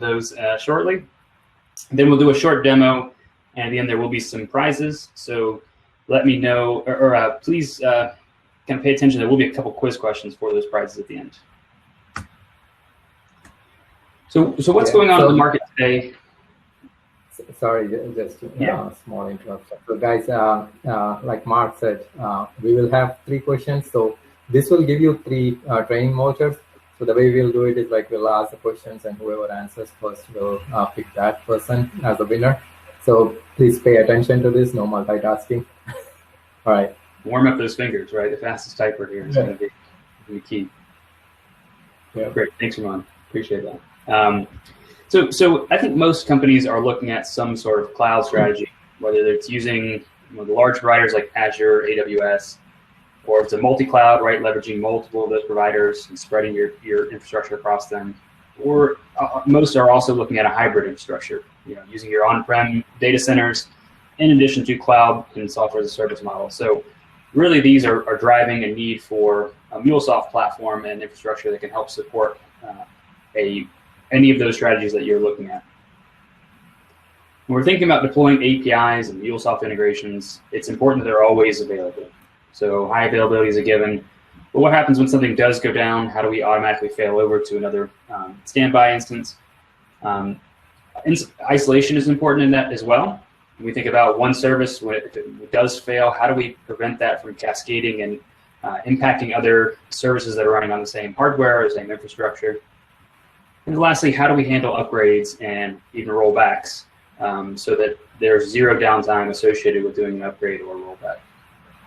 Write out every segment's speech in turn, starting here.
those shortly. Then we'll do a short demo, and at the end there will be some prizes. So let me know, or please kind of pay attention. There will be a couple quiz questions for those prizes at the end. So what's going on in the market today? Sorry, just a small interruption. So guys, like Mark said, we will have 3 questions. So this will give you 3 training vouchers. So the way we'll do it is like we'll ask the questions, and whoever answers first will pick that person as a winner. So please pay attention to this, no multitasking. All right. Warm up those fingers, right? The fastest typer here is going to be key. Yeah. Great, thanks, Ramon. Appreciate that. So I think most companies are looking at some sort of cloud strategy, whether it's using the large providers like Azure, AWS, or if it's a multi-cloud, right, leveraging multiple of those providers and spreading your infrastructure across them. Or most are also looking at a hybrid infrastructure, using your on-prem data centers in addition to cloud and software as a service model. So really these are driving a need for a MuleSoft platform and infrastructure that can help support any of those strategies that you're looking at. When we're thinking about deploying APIs and MuleSoft integrations, it's important that they're always available. So high availability is a given. But what happens when something does go down? How do we automatically fail over to another standby instance? Isolation is important in that as well. When we think about one service, if it does fail, how do we prevent that from cascading and impacting other services that are running on the same hardware or the same infrastructure? And lastly, how do we handle upgrades and even rollbacks so that there's zero downtime associated with doing an upgrade or a rollback?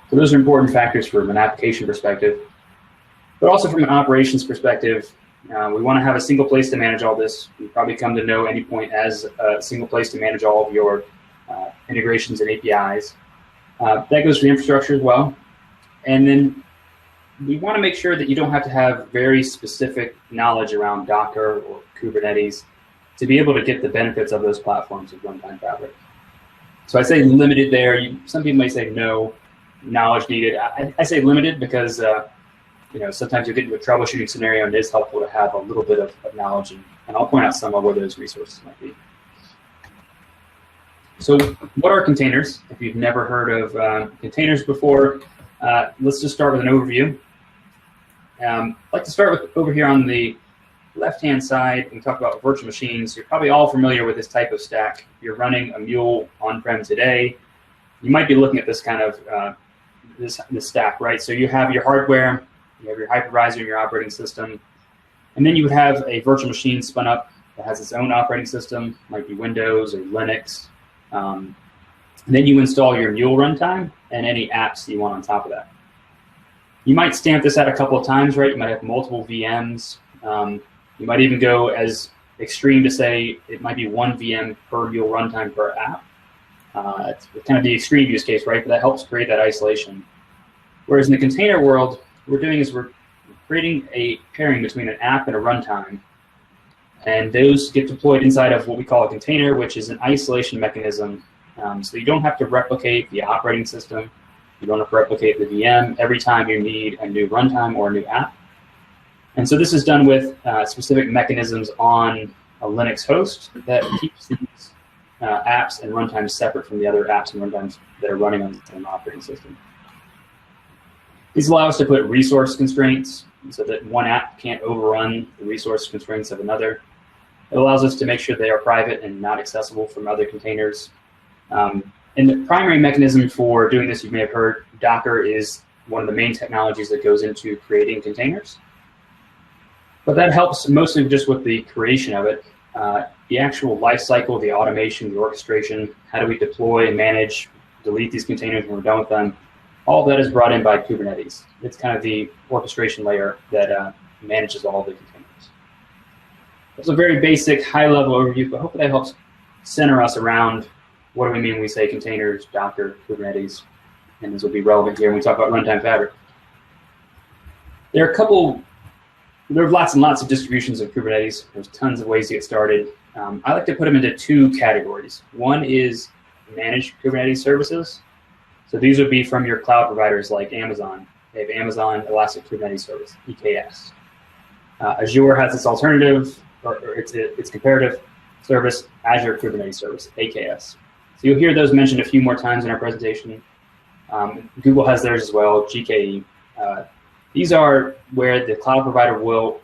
So those are important factors from an application perspective, but also from an operations perspective. We want to have a single place to manage all this. You probably come to know Anypoint as a single place to manage all of your integrations and APIs. That goes for the infrastructure as well. And then we want to make sure that you don't have to have very specific knowledge around Docker or Kubernetes to be able to get the benefits of those platforms with Runtime Fabric. So I say limited there. Some people may say no knowledge needed. I say limited because sometimes you get into a troubleshooting scenario, and it is helpful to have a little bit of knowledge, and I'll point out some of where those resources might be. So what are containers? If you've never heard of containers before, let's just start with an overview. I'd like to start with over here on the left-hand side and talk about virtual machines. You're probably all familiar with this type of stack. If you're running a Mule on-prem today, you might be looking at this kind of this stack, right? So you have your hardware, you have your hypervisor and your operating system, and then you would have a virtual machine spun up that has its own operating system, might be Windows or Linux. Then you install your Mule runtime and any apps you want on top of that. You might stamp this out a couple of times, right? You might have multiple VMs. You might even go as extreme to say it might be 1 VM per Mule runtime per app. It's kind of the extreme use case, right? But that helps create that isolation. Whereas in the container world, what we're doing is we're creating a pairing between an app and a runtime. And those get deployed inside of what we call a container, which is an isolation mechanism. So you don't have to replicate the operating system. You don't have to replicate the VM every time you need a new runtime or a new app. And so this is done with specific mechanisms on a Linux host that keeps these apps and runtimes separate from the other apps and runtimes that are running on the same operating system. These allow us to put resource constraints so that one app can't overrun the resource constraints of another. It allows us to make sure they are private and not accessible from other containers. And the primary mechanism for doing this, you may have heard, Docker is one of the main technologies that goes into creating containers. But that helps mostly just with the creation of it. The actual life cycle, the automation, the orchestration, how do we deploy and manage, delete these containers when we're done with them, all of that is brought in by Kubernetes. It's kind of the orchestration layer that manages all the containers. It's a very basic, high-level overview, but hopefully that helps center us around what do we mean when we say containers, Docker, Kubernetes, and this will be relevant here when we talk about Runtime Fabric. There are lots and lots of distributions of Kubernetes. There's tons of ways to get started. I like to put them into 2 categories. One is managed Kubernetes services. So these would be from your cloud providers like Amazon. They have Amazon Elastic Kubernetes Service, EKS. Azure has its alternative, or its comparative service, Azure Kubernetes Service, AKS. So you'll hear those mentioned a few more times in our presentation. Google has theirs as well, GKE. These are where the cloud provider will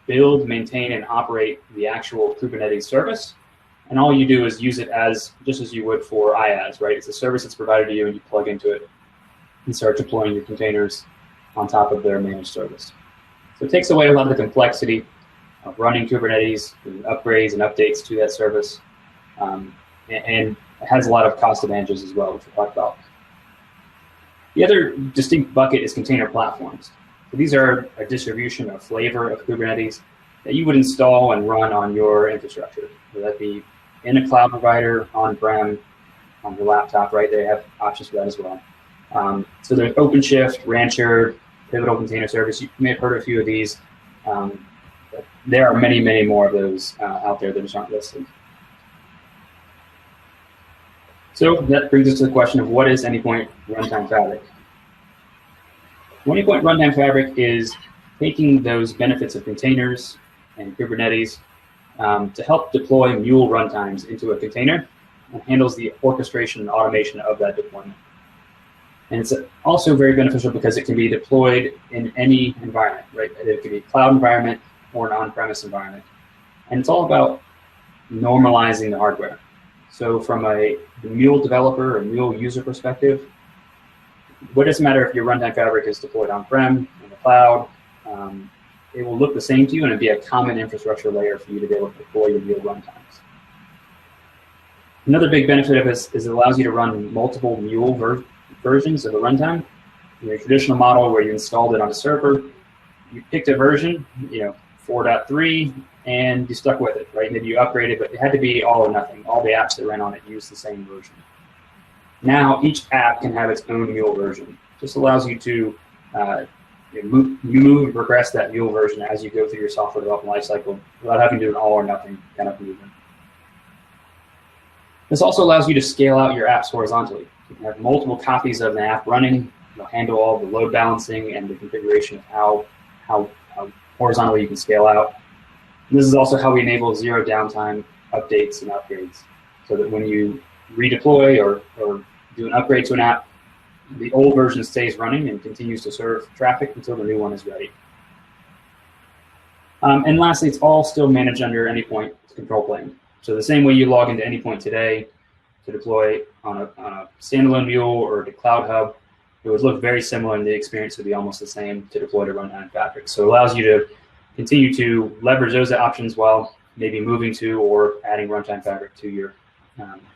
build, maintain, and operate the actual Kubernetes service. And all you do is use it as just as you would for IaaS, right? It's a service that's provided to you, and you plug into it and start deploying your containers on top of their managed service. So it takes away a lot of the complexity of running Kubernetes, and upgrades and updates to that service, and it has a lot of cost advantages as well, which we'll talk about. The other distinct bucket is container platforms. So these are a distribution, a flavor of Kubernetes that you would install and run on your infrastructure. Whether that be in a cloud provider, on-prem, on your laptop, right? They have options for that as well. So there's OpenShift, Rancher, Pivotal Container Service. You may have heard of a few of these. There are many, many more of those out there that just aren't listed. So that brings us to the question of what is Anypoint Runtime Fabric? Anypoint Runtime Fabric is taking those benefits of containers and Kubernetes to help deploy Mule runtimes into a container and handles the orchestration and automation of that deployment. And it's also very beneficial because it can be deployed in any environment, right? It could be a cloud environment or an on-premise environment. And it's all about normalizing the hardware. So from the Mule developer or Mule user perspective, what does it matter if your runtime fabric is deployed on-prem, in the cloud? It will look the same to you, and it'd be a common infrastructure layer for you to be able to deploy your Mule runtimes. Another big benefit of this is it allows you to run multiple Mule versions of a runtime. In your traditional model where you installed it on a server, you picked a version, 4.3, and you stuck with it, right? Maybe you upgraded, but it had to be all or nothing. All the apps that ran on it used the same version. Now each app can have its own Mule version. This allows you to move and progress that Mule version as you go through your software development lifecycle without having to do an all or nothing kind of movement. This also allows you to scale out your apps horizontally. You can have multiple copies of an app running. It'll handle all the load balancing and the configuration of how horizontally you can scale out. And this is also how we enable zero downtime updates and upgrades, so that when you redeploy or do an upgrade to an app, the old version stays running and continues to serve traffic until the new one is ready. And lastly, it's all still managed under Anypoint control plane. So the same way you log into Anypoint today to deploy on a standalone Mule or to CloudHub, it would look very similar, and the experience would be almost the same to deploy to Runtime Fabric. So it allows you to continue to leverage those options while maybe moving to or adding Runtime Fabric to your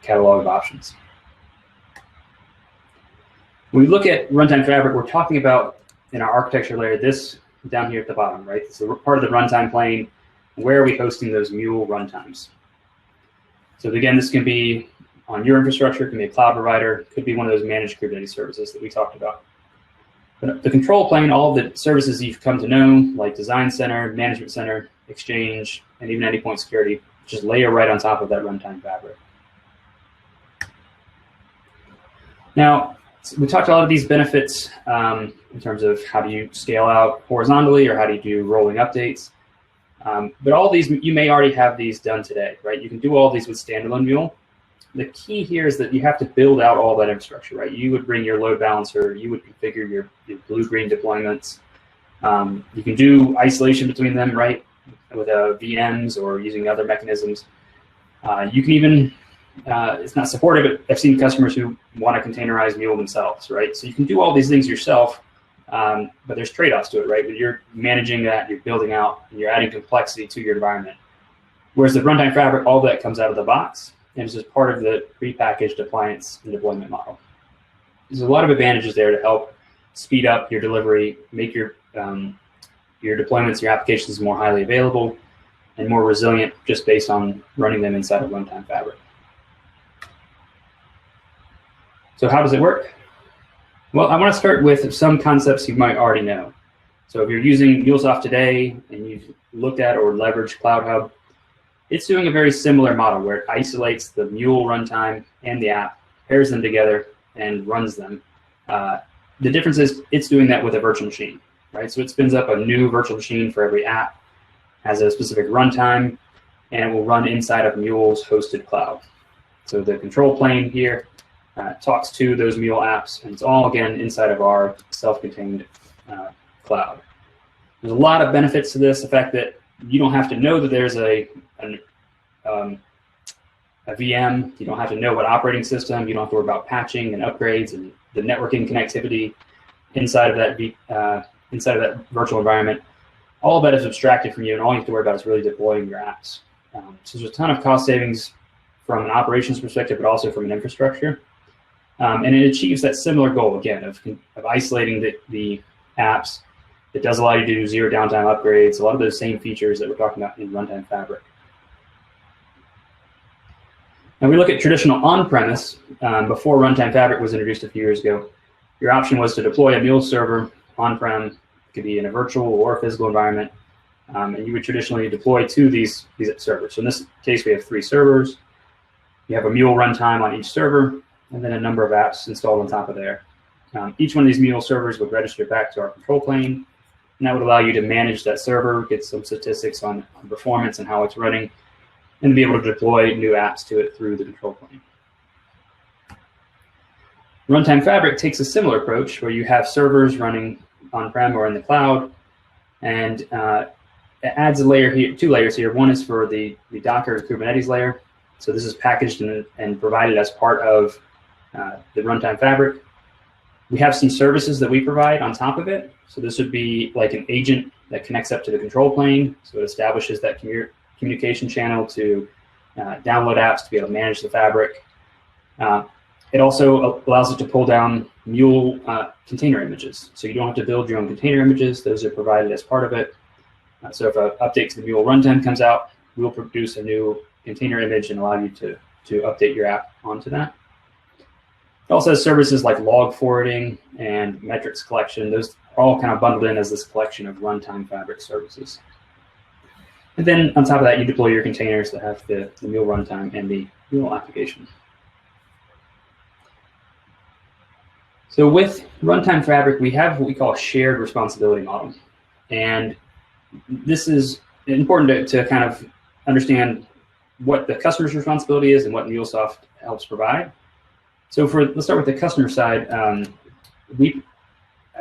catalog of options. When we look at Runtime Fabric, we're talking about, in our architecture layer, this down here at the bottom, right? This is part of the runtime plane. Where are we hosting those Mule runtimes? So again, this can be on your infrastructure, it can be a cloud provider, it could be one of those managed Kubernetes services that we talked about. But the control plane, all of the services you've come to know, like Design Center, Management Center, Exchange, and even Anypoint Security, just layer right on top of that runtime fabric. Now, we talked a lot of these benefits in terms of how do you scale out horizontally or how do you do rolling updates. But all these, you may already have these done today, right? You can do all these with standalone Mule. The key here is that you have to build out all that infrastructure, right? You would bring your load balancer, you would configure your blue-green deployments. You can do isolation between them, right? With VMs or using other mechanisms. You can even, it's not supported, but I've seen customers who want to containerize Mule themselves, right? So you can do all these things yourself, but there's trade-offs to it, right? But you're managing that, you're building out, and you're adding complexity to your environment. Whereas the runtime fabric, all that comes out of the box, and it's just part of the prepackaged appliance and deployment model. There's a lot of advantages there to help speed up your delivery, make your deployments, your applications more highly available and more resilient just based on running them inside of runtime fabric. So how does it work? Well, I want to start with some concepts you might already know. So if you're using MuleSoft today and you've looked at or leveraged CloudHub, it's doing a very similar model where it isolates the Mule runtime and the app, pairs them together, and runs them. The difference is it's doing that with a virtual machine, right? So it spins up a new virtual machine for every app, has a specific runtime, and it will run inside of Mule's hosted cloud. So the control plane here talks to those Mule apps, and it's all, again, inside of our self-contained cloud. There's a lot of benefits to this, the fact that you don't have to know that there's a VM, you don't have to know what operating system, you don't have to worry about patching and upgrades and the networking connectivity inside of that virtual environment. All of that is abstracted from you, and all you have to worry about is really deploying your apps. So there's a ton of cost savings from an operations perspective, but also from an infrastructure. And it achieves that similar goal, again, of isolating the apps. It does allow you to do zero downtime upgrades, a lot of those same features that we're talking about in Runtime Fabric. Now we look at traditional on-premise. Before Runtime Fabric was introduced a few years ago, your option was to deploy a Mule server on-prem. It could be in a virtual or a physical environment. And you would traditionally deploy to these servers. So in this case, we have 3 servers. You have a Mule runtime on each server, and then a number of apps installed on top of there. Each one of these Mule servers would register back to our control plane, and that would allow you to manage that server, get some statistics on performance and how it's running, and be able to deploy new apps to it through the control plane. Runtime Fabric takes a similar approach where you have servers running on-prem or in the cloud, and it adds a layer here, 2 layers here. One is for the Docker and Kubernetes layer. So this is packaged and provided as part of the Runtime Fabric. We have some services that we provide on top of it. So this would be like an agent that connects up to the control plane. So it establishes that communication channel to download apps to be able to manage the fabric. It also allows it to pull down Mule container images. So you don't have to build your own container images. Those are provided as part of it. So if an update to the Mule runtime comes out, we'll produce a new container image and allow you to update your app onto that. It also has services like log forwarding and metrics collection. Those are all kind of bundled in as this collection of Runtime Fabric services. And then on top of that, you deploy your containers that have the Mule runtime and the Mule application. So with Runtime Fabric, we have what we call a shared responsibility model. And this is important to kind of understand what the customer's responsibility is and what MuleSoft helps provide. So let's start with the customer side. We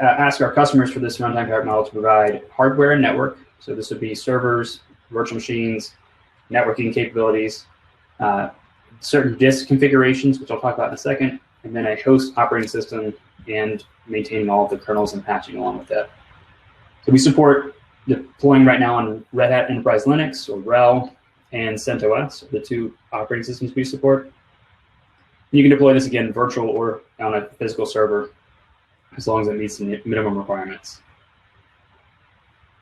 ask our customers for this Runtime Fabric model to provide hardware and network. So this would be servers, virtual machines, networking capabilities, certain disk configurations, which I'll talk about in a second, and then a host operating system and maintaining all of the kernels and patching along with that. So we support deploying right now on Red Hat Enterprise Linux, or RHEL, and CentOS, the 2 operating systems we support. You can deploy this again virtual or on a physical server, as long as it meets the minimum requirements.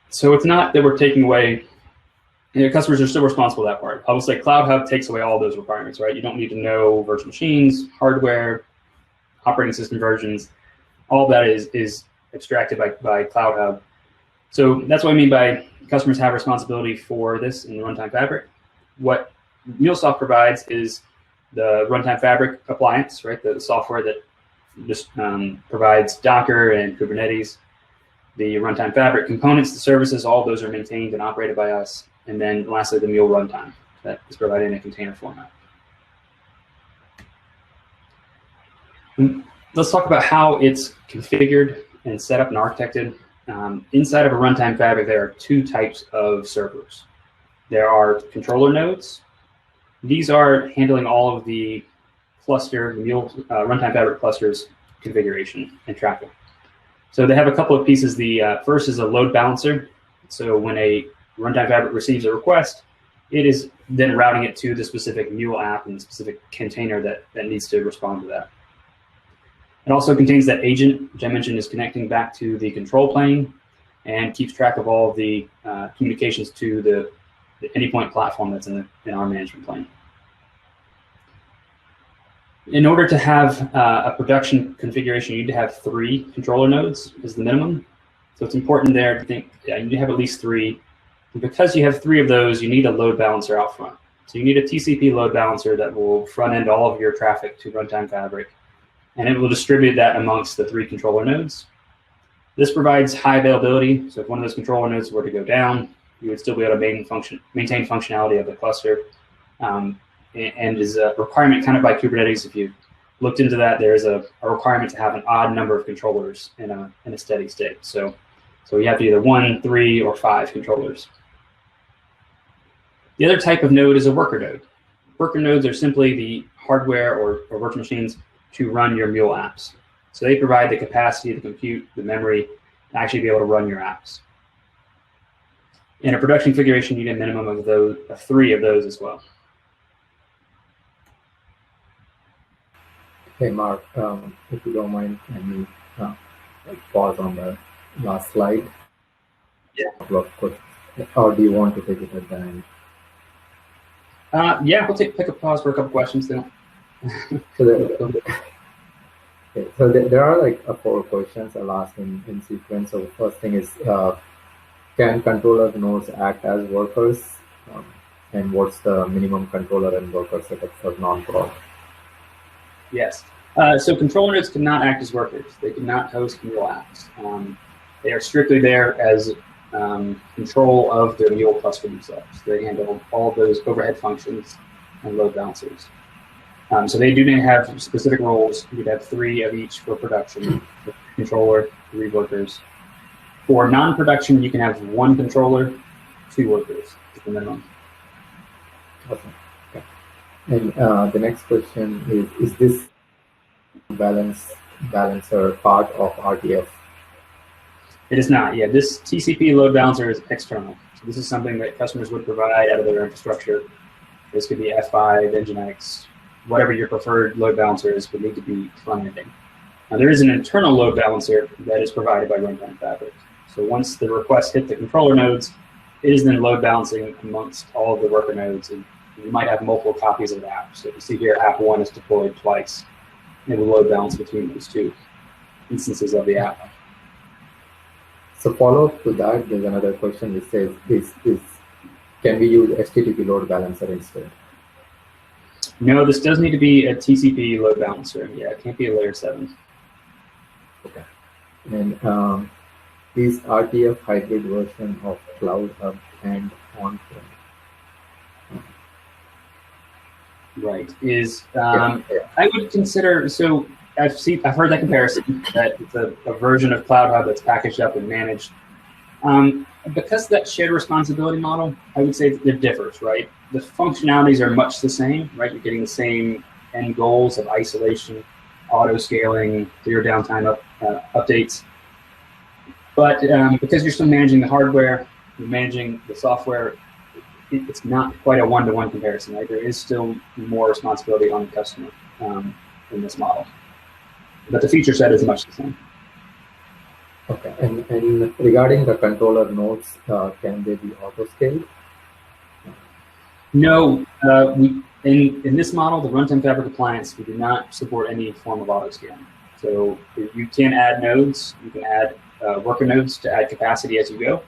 So it's not that we're taking away, customers are still responsible for that part. I will say CloudHub takes away all those requirements, right? You don't need to know virtual machines, hardware, operating system versions. All that is abstracted by CloudHub. So that's what I mean by customers have responsibility for this in the Runtime Fabric. What MuleSoft provides is the Runtime Fabric appliance, right? The software that just provides Docker and Kubernetes. The Runtime Fabric components, the services, all of those are maintained and operated by us. And then lastly, the Mule runtime that is provided in a container format. Let's talk about how it's configured and set up and architected. Inside of a Runtime Fabric, there are 2 types of servers. There are controller nodes. These are handling all of the cluster, Mule Runtime Fabric clusters configuration and traffic. So they have a couple of pieces. The first is a load balancer. So when a Runtime Fabric receives a request, it is then routing it to the specific Mule app and the specific container that needs to respond to that. It also contains that agent, which I mentioned is connecting back to the control plane and keeps track of all of the communications to the Anypoint platform that's in our management plane. In order to have a production configuration, you need to have 3 controller nodes is the minimum. So it's important there to think, you need to have at least 3. And because you have 3 of those, you need a load balancer out front. So you need a TCP load balancer that will front end all of your traffic to Runtime Fabric, and it will distribute that amongst the 3 controller nodes. This provides high availability. So if one of those controller nodes were to go down, you would still be able to maintain functionality of the cluster, and is a requirement kind of by Kubernetes. If you looked into that, there is a requirement to have an odd number of controllers in a steady state. So you have to either 1, 3, or 5 controllers. The other type of node is a worker node. Worker nodes are simply the hardware or virtual machines to run your Mule apps. So they provide the capacity, the compute, the memory to actually be able to run your apps. In a production configuration, you need a minimum of 3 of those as well. Hey, Mark, if you don't mind, can you pause on the last slide? Yeah. Or do you want to take it at the end? Yeah, we'll pick a pause for a couple questions then. So there are like 4 questions I'll ask in sequence. So the first thing is, can controller nodes act as workers? And what's the minimum controller and worker setup for non-prod? Yes. So controller nodes cannot act as workers. They cannot host Mule apps. They are strictly there as control of their Mule cluster themselves. They handle all of those overhead functions and load balancers. So they do not have specific roles. You'd have 3 of each for production, controller, 3 workers. For non-production, you can have 1 controller, 2 workers is the minimum. Awesome. Okay. And the next question is this balancer part of RTF? It is not. Yeah, this TCP load balancer is external. So this is something that customers would provide out of their infrastructure. This could be F5, Nginx, whatever your preferred load balancer is would need to be front-ending. Now there is an internal load balancer that is provided by Runtime Fabric. So once the requests hit the controller nodes, it is then load balancing amongst all of the worker nodes, and you might have multiple copies of the app. So you see here, app 1 is deployed twice. It will load balance between those 2 instances of the app. So follow up to that, there's another question which says, can we use HTTP load balancer instead? No, this does need to be a TCP load balancer. Yeah, it can't be a layer 7. Okay. And is RTF hybrid version of CloudHub and on-prem? Right. I would consider, so I've heard that comparison, that it's a version of CloudHub that's packaged up and managed. Because of that shared responsibility model, I would say that it differs, right? The functionalities are much the same, right? You're getting the same end goals of isolation, auto scaling, clear downtime updates. But because you're still managing the hardware, you're managing the software, it's not quite a one-to-one comparison, right? There is still more responsibility on the customer in this model. But the feature set is much the same. Okay, and regarding the controller nodes, can they be auto-scaled? No, in this model, the Runtime Fabric appliance, we do not support any form of auto-scaling. So you can add nodes, you can add worker nodes to add capacity as you go.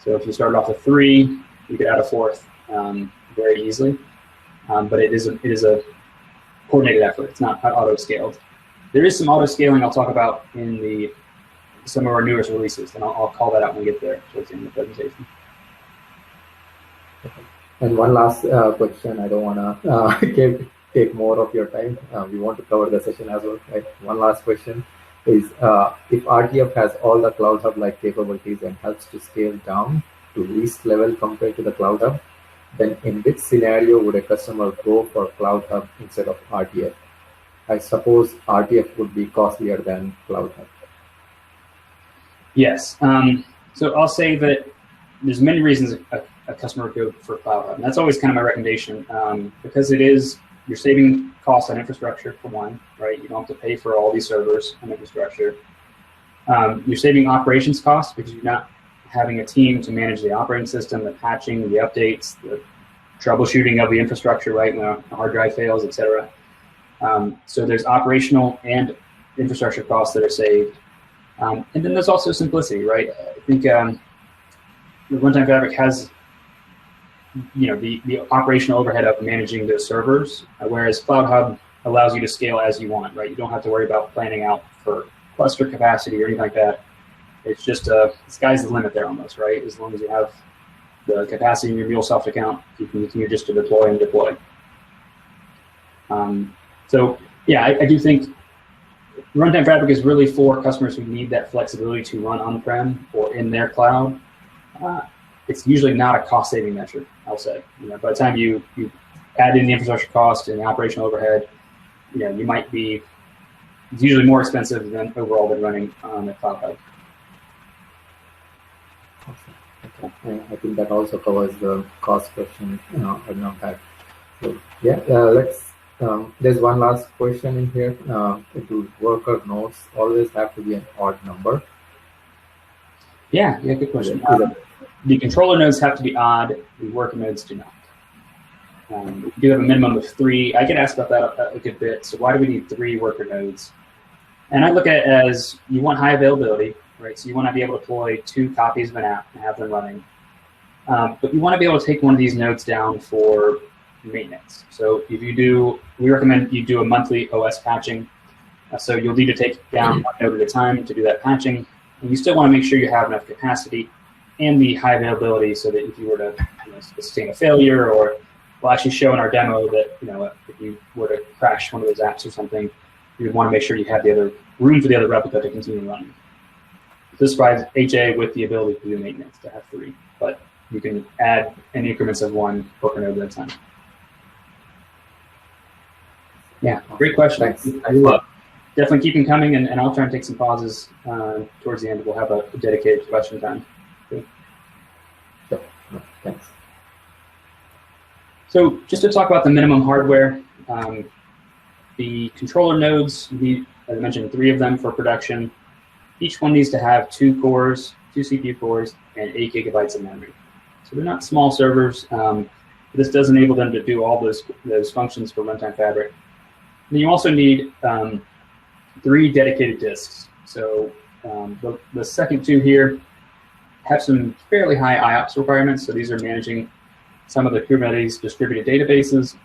So if you started off with 3, you could add a 4th very easily. But it is a coordinated effort. It's not auto-scaled. There is some auto-scaling I'll talk about in some of our newest releases, and I'll call that out when we get there towards the end of the presentation. Okay. And one last question. I don't want to take more of your time. We want to cover the session as well. Right? One last question is, if RTF has all the CloudHub-like capabilities and helps to scale down to least level compared to the CloudHub, then in which scenario would a customer go for CloudHub instead of RTF? I suppose RTF would be costlier than CloudHub. Yes. So I'll say that there's many reasons a customer would go for CloudHub. And that's always kind of my recommendation because you're saving costs on infrastructure for one, right? You don't have to pay for all these servers and infrastructure. You're saving operations costs because you're not having a team to manage the operating system, the patching, the updates, the troubleshooting of the infrastructure, right? When a hard drive fails, et cetera. So there's operational and infrastructure costs that are saved. And then there's also simplicity, right? I think the Runtime Fabric has, the operational overhead of managing those servers, whereas CloudHub allows you to scale as you want, right? You don't have to worry about planning out for cluster capacity or anything like that. It's just sky's the limit there almost, right? As long as you have the capacity in your MuleSoft account, you can continue just to deploy and deploy. So yeah, I do think Runtime Fabric is really for customers who need that flexibility to run on-prem or in their cloud. It's usually not a cost-saving measure, I'll say. By the time you add in the infrastructure cost and the operational overhead, you might be, it's usually more expensive than overall than running on the CloudHub. Okay. I think that also covers the cost question around that. So yeah, let's. There's one last question in here. Do worker nodes always have to be an odd number? Yeah, good question. The controller nodes have to be odd. The worker nodes do not. We do have a minimum of 3. I get asked about that a good bit. So why do we need 3 worker nodes? And I look at it as you want high availability, right? So you want to be able to deploy 2 copies of an app and have them running. But you want to be able to take one of these nodes down for maintenance. So if you do, we recommend you do a monthly OS patching. So you'll need to take down one node at a time to do that patching. And you still want to make sure you have enough capacity and the high availability so that if you were to sustain a failure, or we'll actually show in our demo that if you were to crash one of those apps or something, you would want to make sure you have the other room for the other replica to continue running. This provides HA with the ability to do maintenance, to have 3, but you can add in increments of 1 worker node at a time. Yeah, great question. I love. Definitely keep them coming, and I'll try and take some pauses towards the end. We'll have a dedicated question time. Okay. Sure. Thanks. So just to talk about the minimum hardware, the controller nodes, need, as I mentioned, 3 of them for production. Each one needs to have 2 cores, 2 CPU cores, and 8 gigabytes of memory. So they're not small servers. This does enable them to do all those functions for Runtime Fabric. And you also need 3 dedicated disks. So the second 2 here have some fairly high IOPS requirements. So these are managing some of the Kubernetes distributed databases,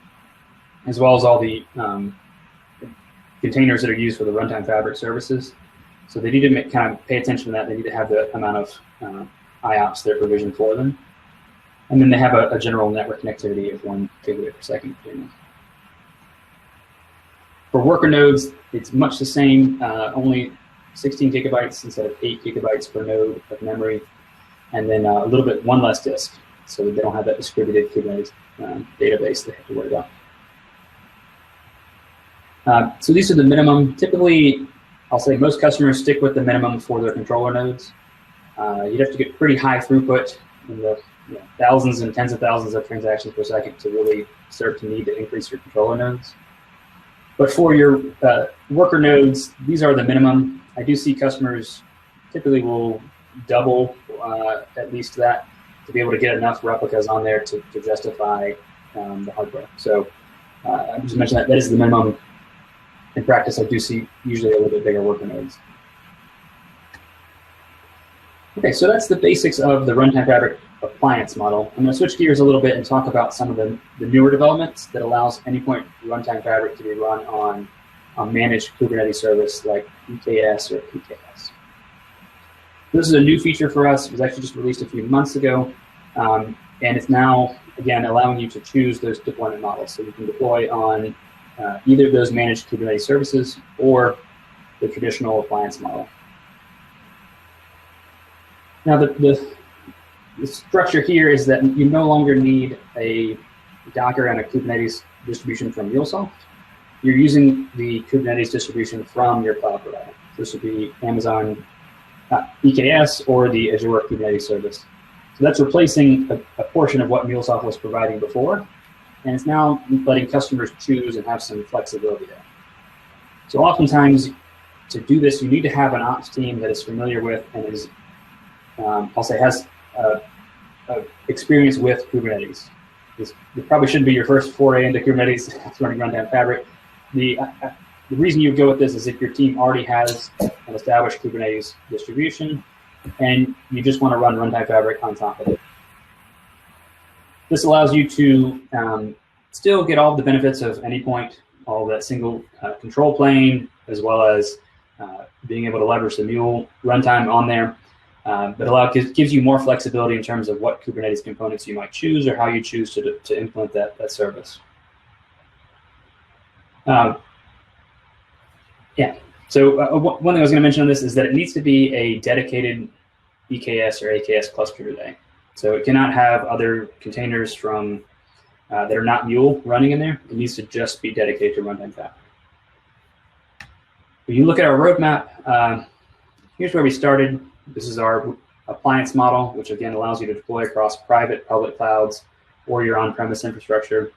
as well as all the containers that are used for the Runtime Fabric services. So they need to kind of pay attention to that. They need to have the amount of IOPS they're provisioned for them. And then they have a general network connectivity of 1 gigabit per second. For worker nodes, it's much the same, only 16 gigabytes instead of 8 gigabytes per node of memory, and then a little bit one less disk, so that they don't have that distributed Kubernetes database they have to worry about. So these are the minimum. Typically, I'll say most customers stick with the minimum for their controller nodes. You'd have to get pretty high throughput in the thousands and tens of thousands of transactions per second to really start to need to increase your controller nodes. But for your worker nodes, these are the minimum. I do see customers typically will double at least that to be able to get enough replicas on there to justify the hardware. So I just mentioned that is the minimum. In practice, I do see usually a little bit bigger worker nodes. Okay, so that's the basics of the Runtime Fabric appliance model. I'm going to switch gears a little bit and talk about some of the newer developments that allows Anypoint Runtime Fabric to be run on a managed Kubernetes service like EKS or PKS. This is a new feature for us. It was actually just released a few months ago, and it's now, again, allowing you to choose those deployment models. So you can deploy on either of those managed Kubernetes services or the traditional appliance model. Now, the structure here is that you no longer need a Docker and a Kubernetes distribution from MuleSoft. You're using the Kubernetes distribution from your cloud provider. This would be Amazon EKS or the Azure Kubernetes service. So that's replacing a portion of what MuleSoft was providing before, and it's now letting customers choose and have some flexibility there. So oftentimes, to do this, you need to have an ops team that is familiar with and is, I'll say, has experience with Kubernetes. This probably shouldn't be your first foray into Kubernetes. It's running Runtime Fabric. The reason you would go with this is if your team already has an established Kubernetes distribution and you just want to run Runtime Fabric on top of it. This allows you to still get all the benefits of Anypoint, all that single control plane, as well as being able to leverage the Mule runtime on there. but gives you more flexibility in terms of what Kubernetes components you might choose or how you choose to implement that service. Yeah, so one thing I was going to mention on this is that it needs to be a dedicated EKS or AKS cluster today. So it cannot have other containers from that are not Mule running in there. It needs to just be dedicated to Runtime Fabric. When you look at our roadmap, here's where we started. This is our appliance model, which again allows you to deploy across private, public clouds or your on-premise infrastructure.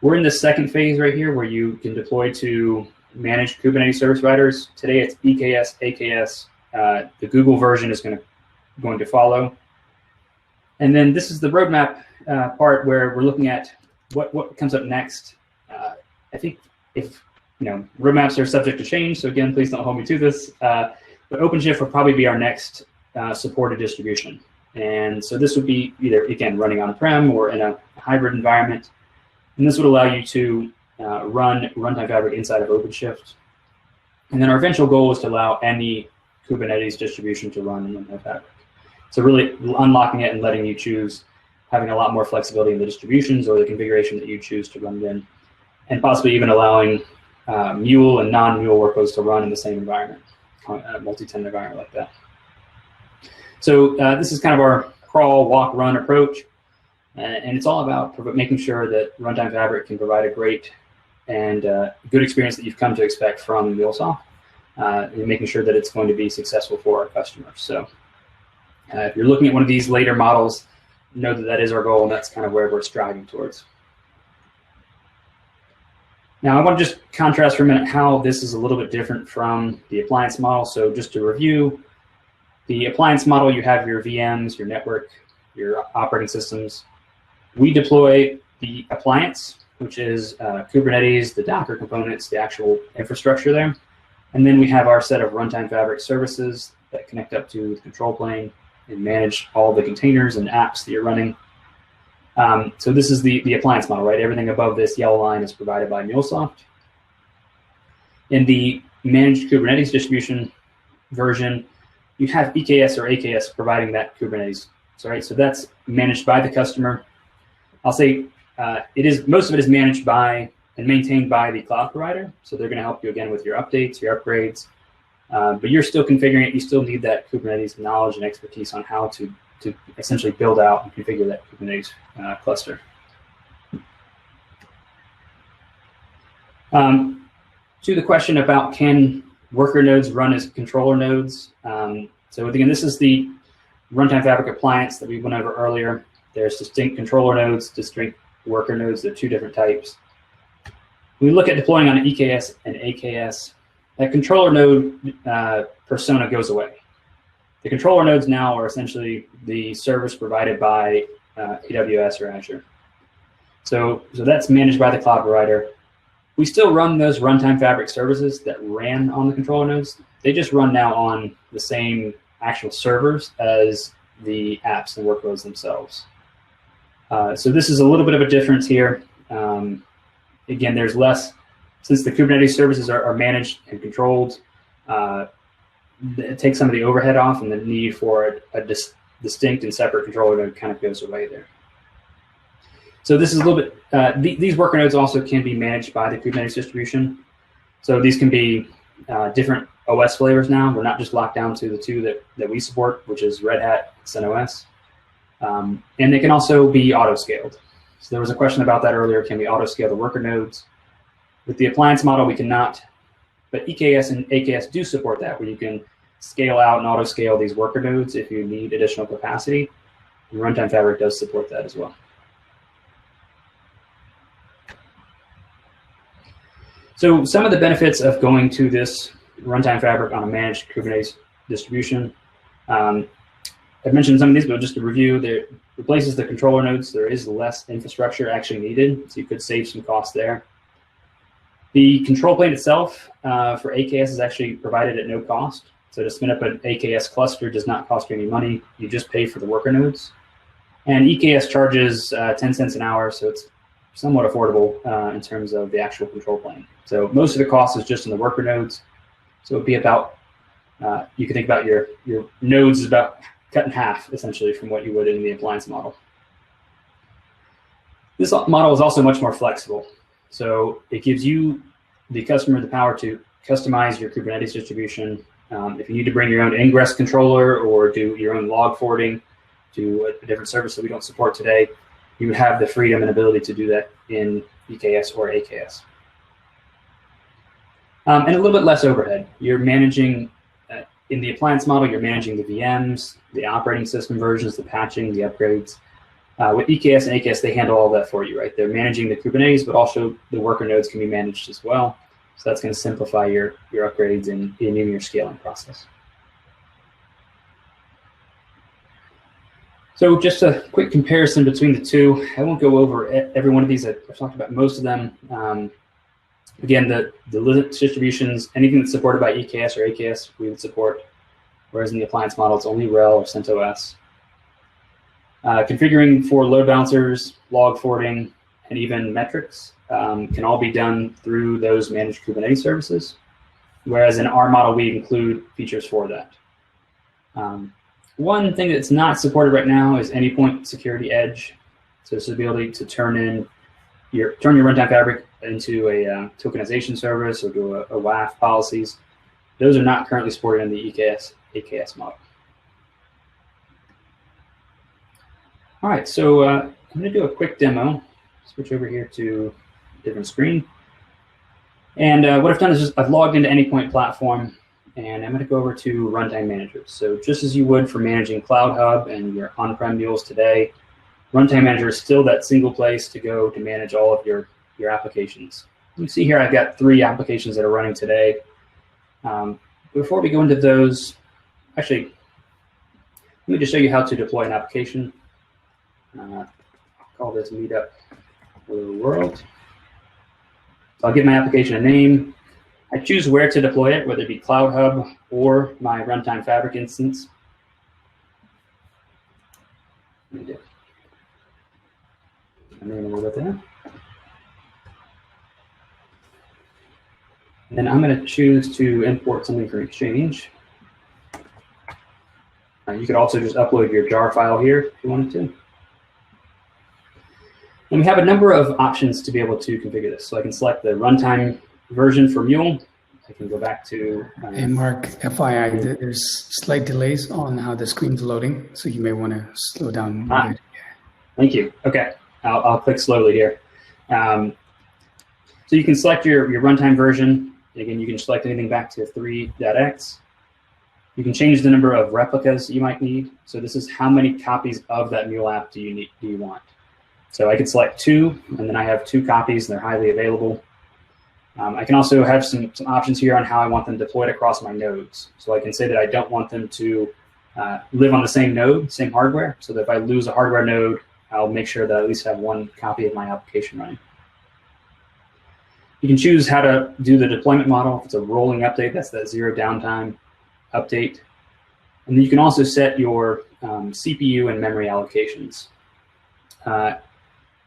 We're in the second phase right here where you can deploy to managed Kubernetes service providers. Today it's EKS, AKS. The Google version is going to follow. And then this is the roadmap part where we're looking at what comes up next. I think if roadmaps are subject to change, so again, please don't hold me to this. But OpenShift will probably be our next supported distribution. And so this would be either, again, running on-prem or in a hybrid environment. And this would allow you to run Runtime Fabric inside of OpenShift. And then our eventual goal is to allow any Kubernetes distribution to run in Runtime Fabric. So really unlocking it and letting you choose, having a lot more flexibility in the distributions or the configuration that you choose to run it in, and possibly even allowing Mule and non-Mule workloads to run in the same environment, a multi-tenant environment like that. So this is kind of our crawl, walk, run approach. And it's all about making sure that Runtime Fabric can provide a great and good experience that you've come to expect from MuleSoft, and making sure that it's going to be successful for our customers. So if you're looking at one of these later models, know that that is our goal, and that's kind of where we're striving towards. Now, I want to just contrast for a minute how this is a little bit different from the appliance model. So just to review, the appliance model, you have your VMs, your network, your operating systems. We deploy the appliance, which is Kubernetes, the Docker components, the actual infrastructure there. And then we have our set of Runtime Fabric services that connect up to the control plane and manage all the containers and apps that you're running. So this is the appliance model, right? Everything above this yellow line is provided by MuleSoft. In the managed Kubernetes distribution version, you have EKS or AKS providing that Kubernetes. So that's managed by the customer. I'll say most of it is managed by and maintained by the cloud provider. So they're going to help you again with your updates, your upgrades, but you're still configuring it. You still need that Kubernetes knowledge and expertise on how to essentially build out and configure that Kubernetes cluster. To the question about can worker nodes run as controller nodes? So again, this is the Runtime Fabric appliance that we went over earlier. There's distinct controller nodes, distinct worker nodes. They're two different types. When we look at deploying on EKS and AKS, that controller node persona goes away. The controller nodes now are essentially the service provided by AWS or Azure. So that's managed by the cloud provider. We still run those Runtime Fabric services that ran on the controller nodes. They just run now on the same actual servers as the apps and workloads themselves. So this is a little bit of a difference here. Again, there's less, since the Kubernetes services are managed and controlled, it takes some of the overhead off, and the need for a distinct and separate controller node kind of goes away there. So this is a little bit, these worker nodes also can be managed by the Kubernetes distribution. So these can be different OS flavors now. We're not just locked down to the two that we support, which is Red Hat, CentOS. And they can also be auto-scaled. So there was a question about that earlier. Can we auto-scale the worker nodes? With the appliance model, we cannot, but EKS and AKS do support that, where you can scale out and auto-scale these worker nodes if you need additional capacity. And Runtime Fabric does support that as well. So some of the benefits of going to this Runtime Fabric on a managed Kubernetes distribution. I've mentioned some of these, but just to review, it replaces the controller nodes. There is less infrastructure actually needed, so you could save some costs there. The control plane itself for AKS is actually provided at no cost. So to spin up an AKS cluster does not cost you any money. You just pay for the worker nodes. And EKS charges 10 cents an hour, so it's somewhat affordable in terms of the actual control plane. So most of the cost is just in the worker nodes. So it would be about You can think about your nodes is about cut in half, essentially, from what you would in the appliance model. This model is also much more flexible. So it gives you, the customer, the power to customize your Kubernetes distribution. If you need to bring your own ingress controller or do your own log forwarding to a different service that we don't support today, you would have the freedom and ability to do that in EKS or AKS. And a little bit less overhead. You're managing, in the appliance model, you're managing the VMs, the operating system versions, the patching, the upgrades. With EKS and AKS, they handle all that for you, right? They're managing the Kubernetes, but also the worker nodes can be managed as well. So that's going to simplify your upgrades and even your scaling process. So just a quick comparison between the two. I won't go over every one of these. I've talked about most of them. Again, the Linux distributions, anything that's supported by EKS or AKS, we would support, whereas in the appliance model, it's only RHEL or CentOS. Configuring for load balancers, log forwarding, and even metrics can all be done through those managed Kubernetes services, whereas in our model, we include features for that. One thing that's not supported right now is Anypoint Security Edge. So this is the ability to turn your runtime fabric into a tokenization service or do a WAF policies. Those are not currently supported in the AKS model. All right, so I'm going to do a quick demo. Switch over here to a different screen. And what I've done is just I've logged into Anypoint Platform, and I'm going to go over to Runtime Manager. So just as you would for managing CloudHub and your on-prem mules today, Runtime Manager is still that single place to go to manage all of your applications. You can see here I've got 3 applications that are running today. Before we go into those, actually, let me just show you how to deploy an application. I'll call this Meetup World. So I'll give my application a name. I choose where to deploy it, whether it be CloudHub or my Runtime Fabric instance. I'm going to go with that. And then I'm going to choose to import something from Exchange. You could also just upload your jar file here if you wanted to. And we have a number of options to be able to configure this. So I can select the runtime version for Mule. I can go back to... Hey, Mark, FYI, there's slight delays on how the screen's loading, so you may want to slow down a bit. Thank you. Okay, I'll click slowly here. So you can select your runtime version. Again, you can select anything back to 3.x. You can change the number of replicas you might need. So this is how many copies of that Mule app do you want. So I could select 2, and then I have 2 copies, and they're highly available. I can also have some options here on how I want them deployed across my nodes. So I can say that I don't want them to live on the same node, same hardware, so that if I lose a hardware node, I'll make sure that I at least have 1 copy of my application running. You can choose how to do the deployment model. If it's a rolling update, that's that 0 downtime update. And then you can also set your CPU and memory allocations.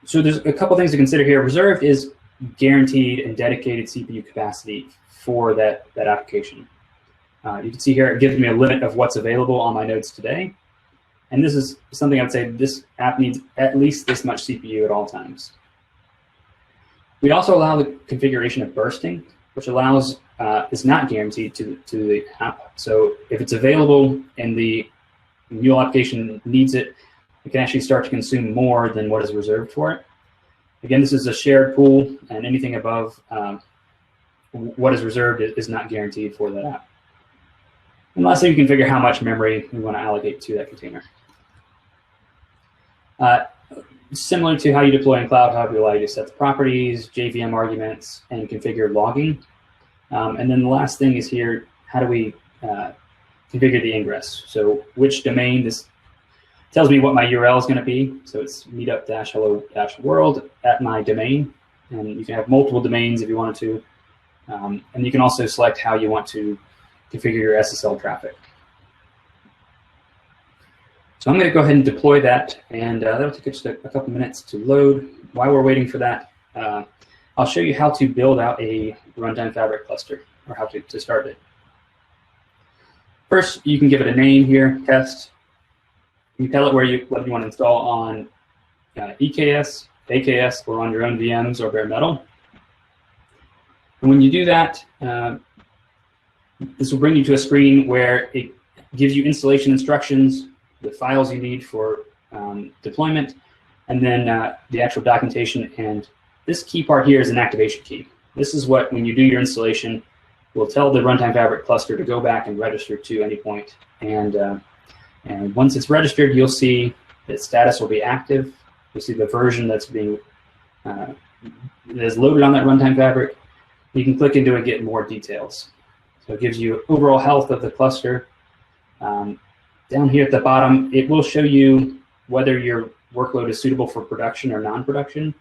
So there's a couple things to consider here. Reserved is guaranteed and dedicated CPU capacity for that application. You can see here it gives me a limit of what's available on my nodes today. And this is something I would say this app needs at least this much CPU at all times. We also allow the configuration of bursting, which allows, is not guaranteed to the app. So if it's available and the Mule application needs it, it can actually start to consume more than what is reserved for it. Again, this is a shared pool, and anything above what is reserved is not guaranteed for that app. And lastly, you can configure how much memory we want to allocate to that container. Similar to how you deploy in CloudHub, we allow you to set the properties, JVM arguments, and configure logging. And then the last thing is here, how do we configure the ingress? So which domain, this tells me what my URL is going to be. So it's meetup-hello-world at my domain. And you can have multiple domains if you wanted to. And you can also select how you want to configure your SSL traffic. So I'm going to go ahead and deploy that, and that'll take just a couple minutes to load. While we're waiting for that, I'll show you how to build out a runtime fabric cluster, or how to start it. First, you can give it a name here, test. You tell it what you want to install on EKS, AKS, or on your own VMs or bare metal. And when you do that, this will bring you to a screen where it gives you installation instructions, the files you need for deployment, and then the actual documentation. And this key part here is an activation key. This is what, when you do your installation, will tell the Runtime Fabric cluster to go back and register to Anypoint. And once it's registered, you'll see that status will be active. You'll see the version that's being that is loaded on that Runtime Fabric. You can click into it and get more details. So it gives you overall health of the cluster. Down here at the bottom, it will show you whether your workload is suitable for production or non-production.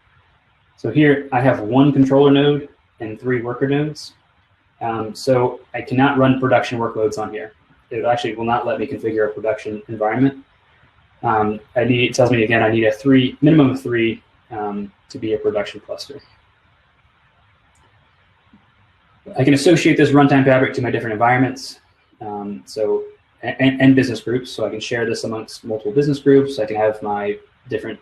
So here I have 1 controller node and 3 worker nodes. So I cannot run production workloads on here. It actually will not let me configure a production environment. It tells me again I need a minimum of 3 to be a production cluster. I can associate this Runtime Fabric to my different environments, and business groups. So I can share this amongst multiple business groups. I can have my different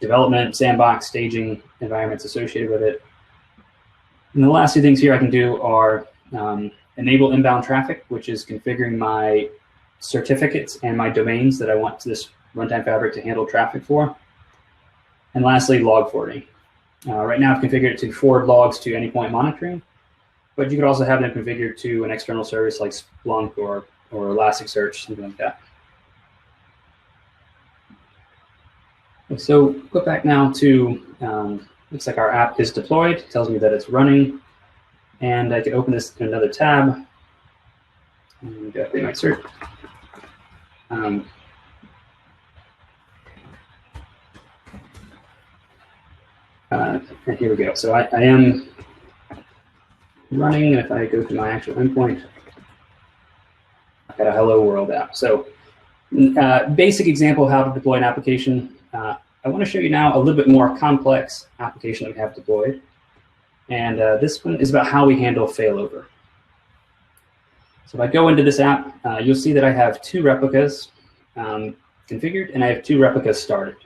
development, sandbox, staging environments associated with it. And the last 2 things here I can do are enable inbound traffic, which is configuring my certificates and my domains that I want this Runtime Fabric to handle traffic for. And lastly, log forwarding. Right now I've configured it to forward logs to Anypoint monitoring, but you could also have them configured to an external service like Splunk or Elasticsearch, something like that. So go back now to, looks like our app is deployed. It tells me that it's running. And I can open this in another tab. And go to my search. And here we go. So I am running. If I go to my actual endpoint, I've got a Hello World app. So basic example of how to deploy an application. I want to show you now a little bit more complex application that we have deployed. And this one is about how we handle failover. So if I go into this app, you'll see that I have 2 replicas configured, and I have 2 replicas started.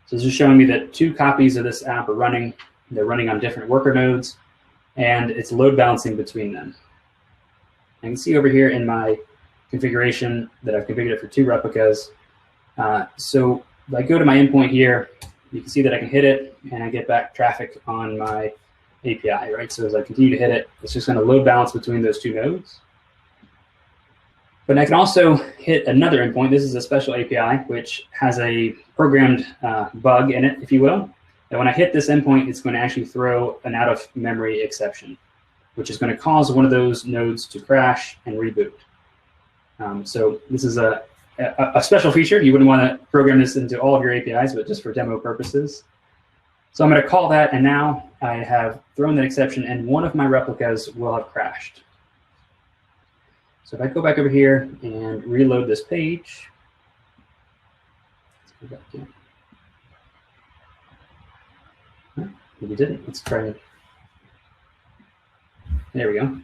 So this is showing me that 2 copies of this app are running. They're running on different worker nodes, and it's load balancing between them. I can see over here in my configuration that I've configured it for 2 replicas. So if I go to my endpoint here, you can see that I can hit it, and I get back traffic on my API, right? So as I continue to hit it, it's just going to load balance between those 2 nodes. But I can also hit another endpoint. This is a special API, which has a programmed bug in it, if you will. That when I hit this endpoint, it's going to actually throw an out-of-memory exception, which is going to cause one of those nodes to crash and reboot. So this is a special feature. You wouldn't want to program this into all of your APIs, but just for demo purposes. So I'm going to call that, and now I have thrown that exception, and one of my replicas will have crashed. So if I go back over here and reload this page, let's go back here. Maybe it didn't. Let's try it. There we go.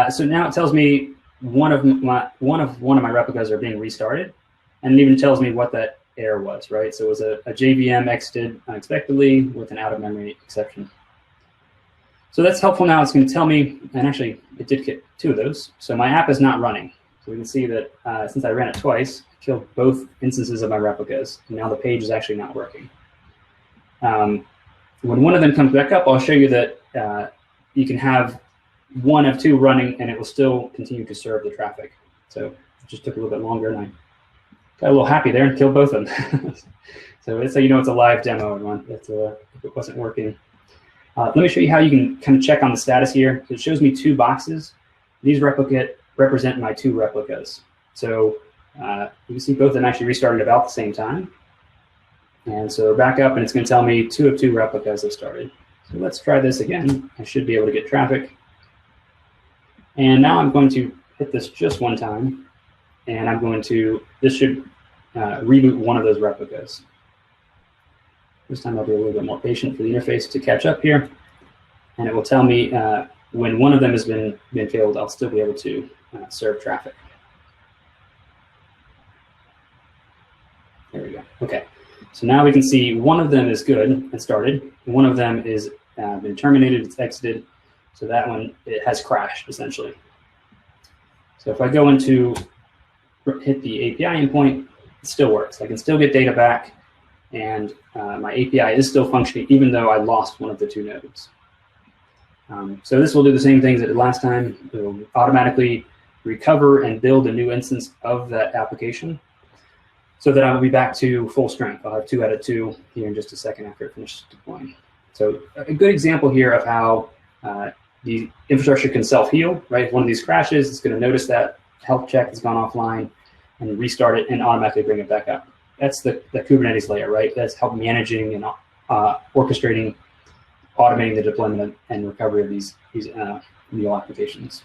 So now it tells me one of my replicas are being restarted, and it even tells me what that error was, right? So it was a JVM exited unexpectedly with an out-of-memory exception. So that's helpful now. It's going to tell me, and actually it did get 2 of those. So my app is not running. So we can see that since I ran it twice, I killed both instances of my replicas, and now the page is actually not working. When one of them comes back up, I'll show you that you can have 1 of 2 running, and it will still continue to serve the traffic. So it just took a little bit longer, and I got a little happy there and killed both of them. So it's so you know it's a live demo, everyone. If it wasn't working. Let me show you how you can kind of check on the status here. So it shows me 2 boxes. These represent my 2 replicas. So you can see both of them actually restarted about the same time. And so back up, and it's going to tell me 2 of 2 replicas have started. So let's try this again. I should be able to get traffic. And now I'm going to hit this just one time. And I'm going to, this should reboot one of those replicas. This time I'll be a little bit more patient for the interface to catch up here. And it will tell me when one of them has been failed, I'll still be able to serve traffic. So now we can see one of them is good and started, and one of them is been terminated, it's exited. So that one, it has crashed essentially. So if I go into hit the API endpoint, it still works. I can still get data back, and my API is still functioning even though I lost one of the two nodes. So this will do the same things it did last time. It will automatically recover and build a new instance of that application so that I will be back to full strength. I'll have 2 out of 2 here in just a second after it finishes deploying. So a good example here of how the infrastructure can self-heal, right? If one of these crashes, it's going to notice that health check has gone offline and restart it and automatically bring it back up. That's the Kubernetes layer, right? That's help managing and orchestrating, automating the deployment and recovery of these Mule applications.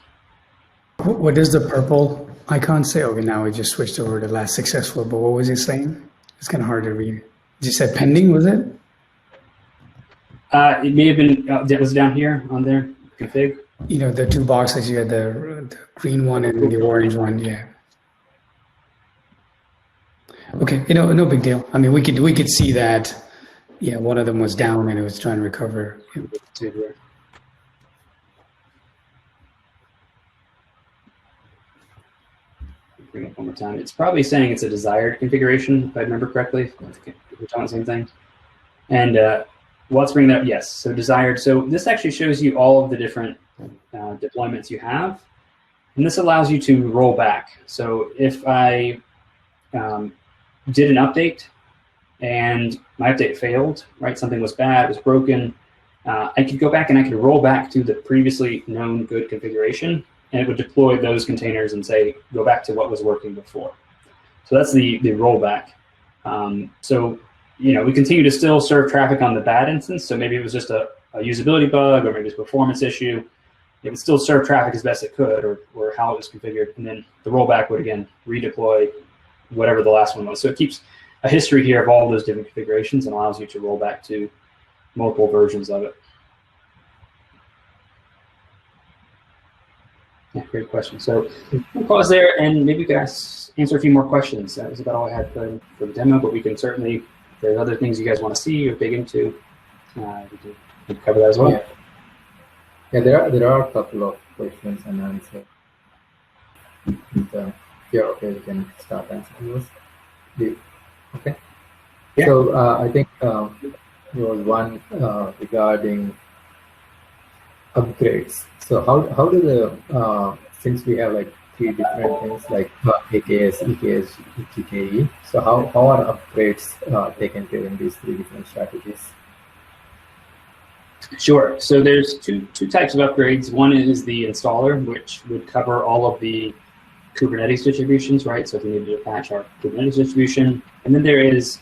What does the purple icon say? Okay, now we just switched over to last successful, but what was it saying? It's kind of hard to read. You said pending, was it? It may have been, it was down here on there, config. You know, the 2 boxes, you had the green one and the orange one, yeah. Okay, you know, no big deal. I mean, we could see that, yeah, one of them was down and it was trying to recover. Yeah. Bring it up one more time. It's probably saying it's a desired configuration, if I remember correctly. We're talking the same thing. And let's bring that up. Yes, so desired. So this actually shows you all of the different deployments you have. And this allows you to roll back. So if I did an update and my update failed, right? Something was bad, it was broken. I could go back and I could roll back to the previously known good configuration, and it would deploy those containers and say, go back to what was working before. So that's the rollback. So, you know, we continue to still serve traffic on the bad instance. So maybe it was just a usability bug, or maybe it's a performance issue. It would still serve traffic as best it could, or how it was configured. And then the rollback would, again, redeploy whatever the last one was. So it keeps a history here of all those different configurations and allows you to roll back to multiple versions of it. Yeah, great question. So we'll pause there, and maybe we could answer a few more questions. That was about all I had for the demo, but we can certainly, if there's other things you guys want to see or dig into, we can cover that as well. Yeah, there are a couple of questions and answers. If you're okay, we can start answering those. Okay. Yeah. So I think there was one regarding upgrades. So how do the since we have like 3 different things like AKS, EKS, GKE. So how are upgrades taken care in these 3 different strategies? Sure. So there's two types of upgrades. One is the installer, which would cover all of the Kubernetes distributions, right? So if we need to patch our Kubernetes distribution, and then there is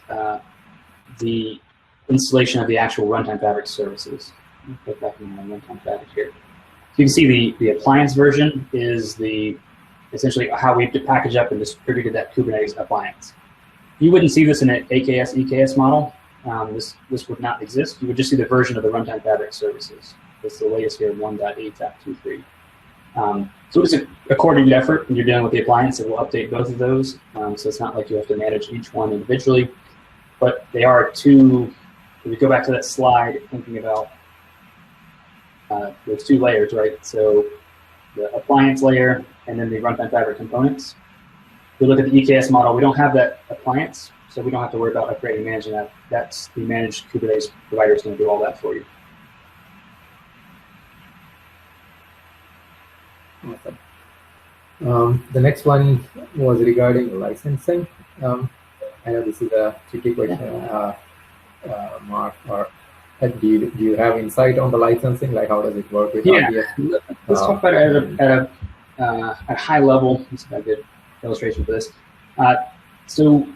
the installation of the actual Runtime Fabric services. Put back in my Runtime Fabric here. So you can see the appliance version is essentially how we've packaged up and distributed that Kubernetes appliance. You wouldn't see this in an AKS, EKS model. This would not exist. You would just see the version of the Runtime Fabric services. It's the latest here, 1.8.23. So it's a coordinated effort when you're dealing with the appliance. It will update both of those. So it's not like you have to manage each one individually, but they are 2. If we go back to that slide, thinking about those 2 layers, right? So the appliance layer and then the Runtime Fabric components. If we look at the EKS model, we don't have that appliance, so we don't have to worry about upgrading and managing that. That's the managed Kubernetes provider is going to do all that for you. Awesome. The next one was regarding licensing. I know this is a tricky question, Mark, or do you have insight on the licensing? Like, how does it work with RDF? Let's talk about it at a high level. This is a good illustration for this. So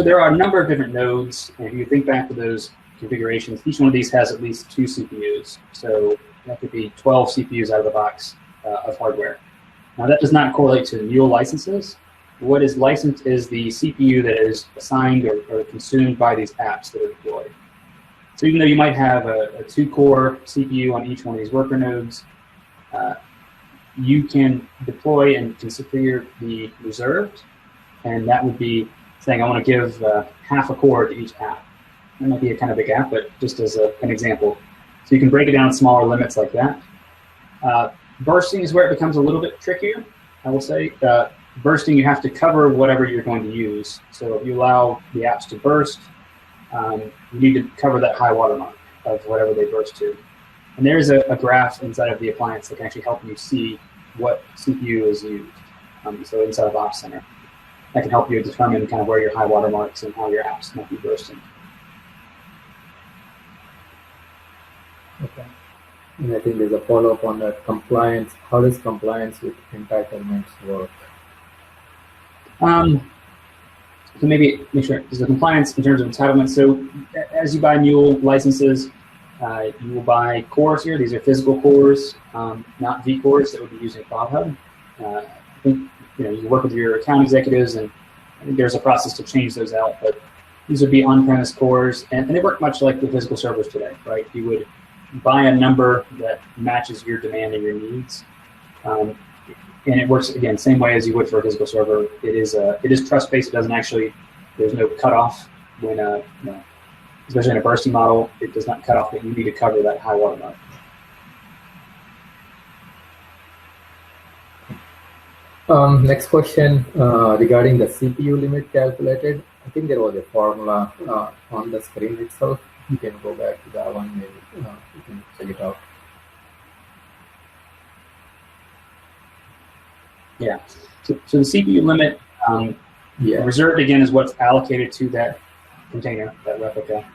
there are a number of different nodes, and if you think back to those configurations, each one of these has at least 2 CPUs. So that could be 12 CPUs out of the box of hardware. Now that does not correlate to Mule licenses. What is licensed is the CPU that is assigned or consumed by these apps that are deployed. So even though you might have a 2-core CPU on each one of these worker nodes, you can deploy and configure the reserved, and that would be saying I want to give half a core to each app. That might be a kind of big app, but just as an example. So you can break it down in smaller limits like that. Bursting is where it becomes a little bit trickier, I will say. Bursting, you have to cover whatever you're going to use. So if you allow the apps to burst, you need to cover that high watermark of whatever they burst to. And there's a graph inside of the appliance that can actually help you see what CPU is used. So inside of Ops Center, that can help you determine kind of where your high watermarks and how your apps might be bursting. Okay. And I think there's a follow-up on that compliance. How does compliance with entitlements work? So maybe make sure there's a compliance in terms of entitlements. So as you buy Mule licenses, you will buy cores here. These are physical cores, not vCores that would be using CloudHub. I think you can work with your account executives, and I think there's a process to change those out. But these would be on-premise cores, and they work much like the physical servers today, right? You would buy a number that matches your demand and your needs. And it works, again, same way as you would for a physical server. It is trust-based. It doesn't actually, there's no cutoff when, especially in a bursting model, it does not cut off, but you need to cover that high watermark. Next question regarding the CPU limit calculated. I think there was a formula on the screen itself. You can go back to that one, maybe you can check it out. Yeah, so the CPU limit, reserved again is what's allocated to that container, that replica.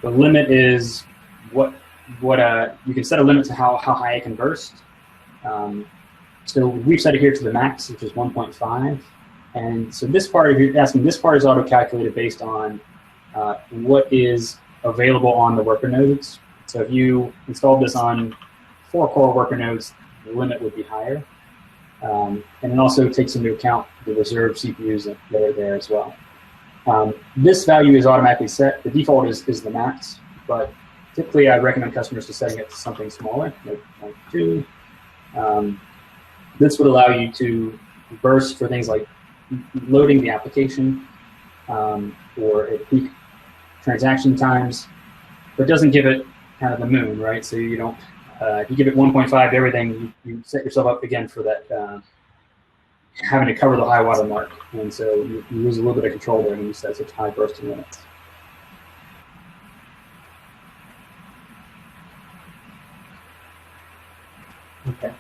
The limit is what you can set a limit to how high it can burst. So we've set it here to the max, which is 1.5. And so this part, if you're asking, this part is auto-calculated based on what is available on the worker nodes. So if you installed this on 4 core worker nodes, the limit would be higher. And it also takes into account the reserved CPUs that are there as well. This value is automatically set. The default is the max, but typically I recommend customers to setting it to something smaller, like 2. This would allow you to burst for things like loading the application or at peak transaction times, but doesn't give it kind of the moon, right? So you don't, if you give it 1.5 to everything, you set yourself up again for that having to cover the high water mark. And so you lose a little bit of control there when you set such high bursting limits. Okay.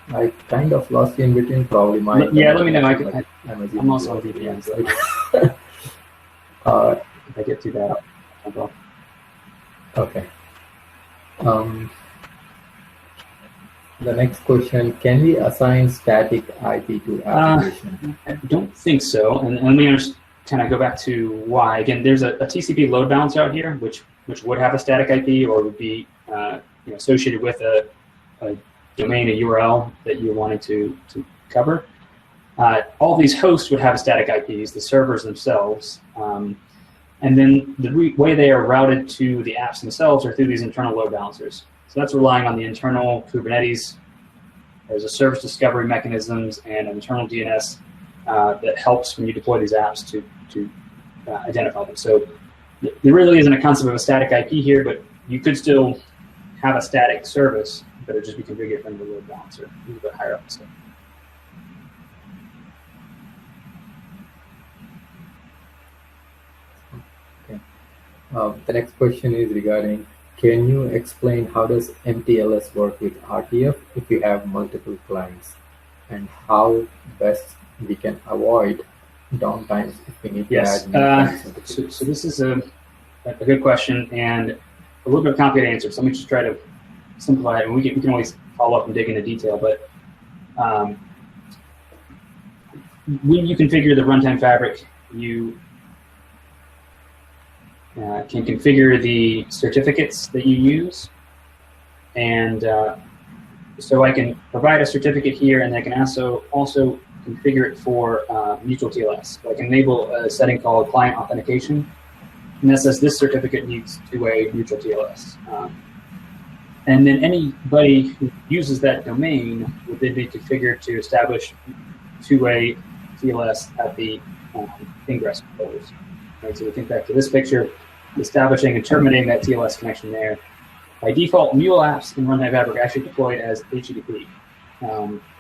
I kind of lost you in between, probably my. Yeah, let me know. I'm also on VPN, so if I get too bad, I'll go. Okay. The next question, can we assign static IP to application? I don't think so. And let me kind of go back to why. Again, there's a TCP load balancer out here, which would have a static IP or would be associated with a domain, a URL that you wanted to cover. All these hosts would have static IPs, the servers themselves. And then the way they are routed to the apps themselves are through these internal load balancers. So that's relying on the internal Kubernetes. There's a service discovery mechanisms and an internal DNS that helps when you deploy these apps to identify them. So there really isn't a concept of a static IP here, but you could still have a static service, but it just be configured from the load balancer a little bit higher up. So. Okay. The next question is regarding, can you explain how does MTLS work with RTF if you have multiple clients, and how best we can avoid downtimes if we need to add new so this is a good question and a little bit of a complicated answer. So let me just try to simplify it, and we can always follow up and dig into detail. But when you configure the runtime fabric, you can configure the certificates that you use. And so I can provide a certificate here, and I can also configure it for mutual TLS. So I can enable a setting called client authentication. And that says this certificate needs two-way mutual TLS. And then anybody who uses that domain would then be configured to establish two-way TLS at the ingress controllers. Right, so we think back to this picture, establishing and terminating that TLS connection there. By default, Mule apps in Runtime Fabric are actually deployed as HTTP.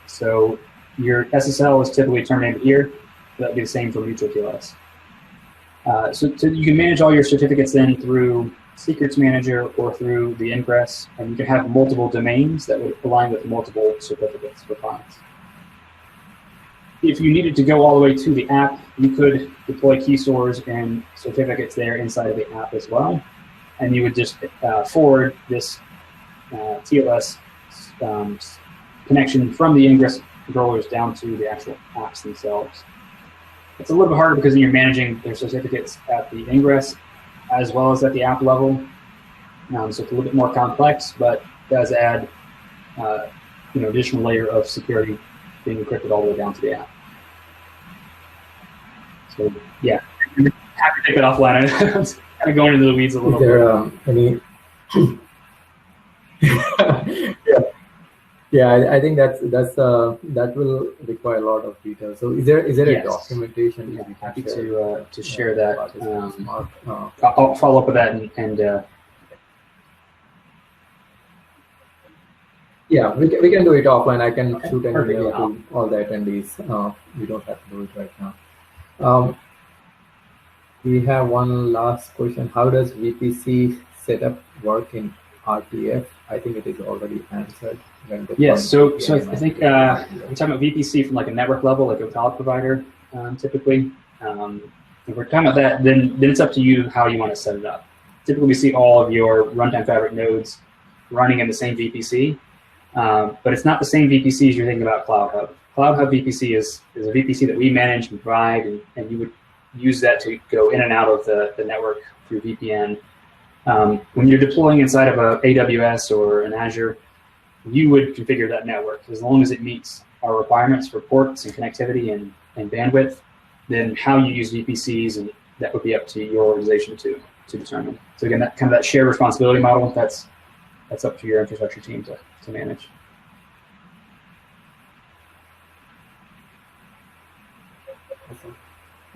So your SSL is typically terminated here. That would be the same for mutual TLS. So you can manage all your certificates then through Secrets Manager or through the ingress, and you can have multiple domains that would align with multiple certificates for clients. If you needed to go all the way to the app, you could deploy key stores and certificates there inside of the app as well, and you would just forward this TLS connection from the ingress controllers down to the actual apps themselves. It's a little bit harder because you're managing their certificates at the ingress as well as at the app level. So it's a little bit more complex, but does add additional layer of security being encrypted all the way down to the app. So yeah, happy to take it offline. I'm kind of going into the weeds a little bit. I think that will require a lot of detail. So is there a documentation? Yeah, happy to share that. I'll follow up with that and yeah, we can do it offline. I can shoot an email to all the attendees. We don't have to do it right now. We have one last question. How does VPC setup work in RTF? I think it is already answered. Yes, so I think we're talking about VPC from like a network level, like a cloud provider, typically. If we're talking about that, then it's up to you how you want to set it up. Typically, we see all of your Runtime Fabric nodes running in the same VPC, but it's not the same VPC as you're thinking about CloudHub. CloudHub VPC is a VPC that we manage and provide, and you would use that to go in and out of the network through VPN. When you're deploying inside of a AWS or an Azure, you would configure that network as long as it meets our requirements for ports and connectivity and bandwidth. Then how you use VPCs, and that would be up to your organization to determine. So again, that kind of that shared responsibility model, that's up to your infrastructure team to manage.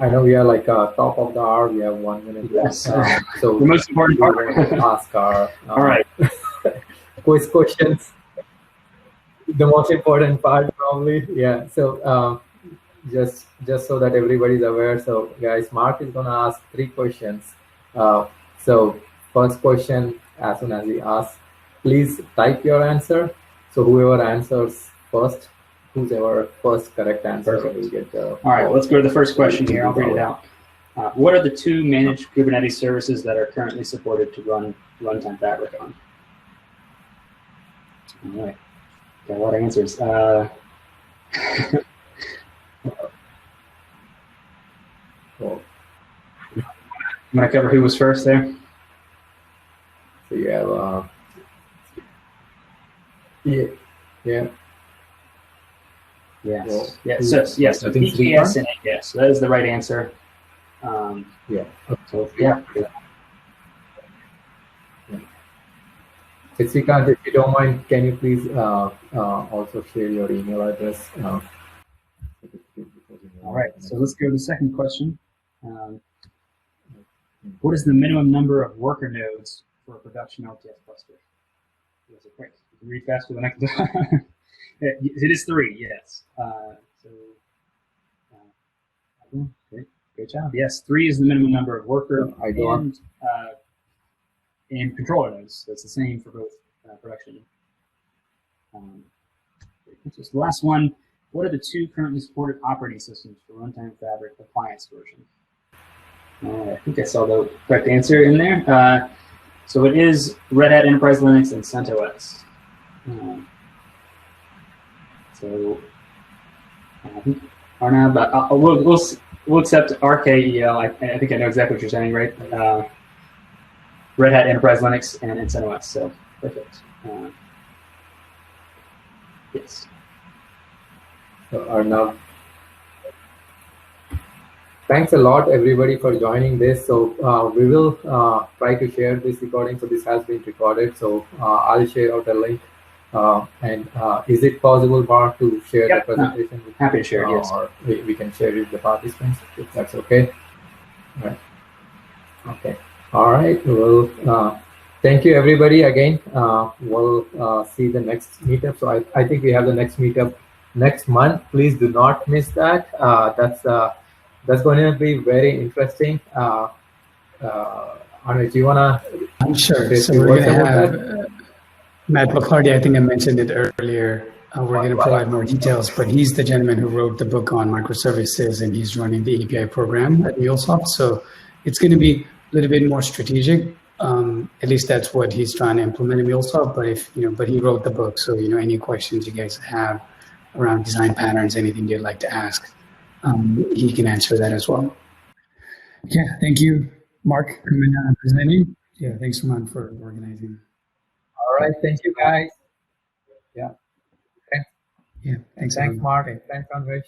I know we are like top of the hour. We have 1 minute left. Yes. So the most important part. Ask our all right. quiz questions. The most important part, probably. Yeah. So just so that everybody's aware. So guys, Mark is gonna ask 3 questions. So first question, as soon as he asks, please type your answer. So whoever answers first, whoever first correct answer will get the. All right, let's go to the first question here. I'll read it out. What are the 2 managed Kubernetes services that are currently supported to run Runtime Fabric on? All right, got a lot of answers. Cool. I'm going to cover who was first there. So you have yeah. Yes. Well, yes. So PKS and AKS. So that is the right answer. Yeah. So yeah. Srikanth, if you don't mind, can you please also share your email address? All right. So let's go to the second question. What is the minimum number of worker nodes for a production LTS cluster? That's a quick. You can read faster than I can do. It is 3, yes. Great job. Yes, 3 is the minimum number of worker and controller nodes. That's the same for both production. Just the last one. What are the 2 currently supported operating systems for Runtime Fabric appliance version? I think I saw the correct answer in there. So it is Red Hat Enterprise Linux and CentOS. So I think Arnav, but we'll accept RKEL. I think I know exactly what you're saying, right? Red Hat Enterprise Linux and CentOS. So perfect. Yes. So Arnav, Thanks a lot, everybody, for joining this. So we will try to share this recording. So this has been recorded. So I'll share out a link. Is it possible, Mark, to share the presentation? Happy to share it, yes. Or we can share it with the participants, if that's okay. All right. Okay. All right. Well, thank you, everybody, again. We'll see the next meetup. So I think we have the next meetup next month. Please do not miss that. That's going to be very interesting. Anuj, do you want to? I'm sure. So we're going to have Matt McCarty. I think I mentioned it earlier. We're going to provide more details, but he's the gentleman who wrote the book on microservices, and he's running the API program at MuleSoft. So it's going to be a little bit more strategic. At least that's what he's trying to implement in MuleSoft. But he wrote the book, so any questions you guys have around design patterns, anything you'd like to ask, he can answer that as well. Yeah, thank you, Mark, for coming out and presenting. Yeah, thanks, Raman, for organizing. All right, thank you, guys. Yeah. Thanks. Yeah, thanks. Thanks, Mark. Thanks, Andrej.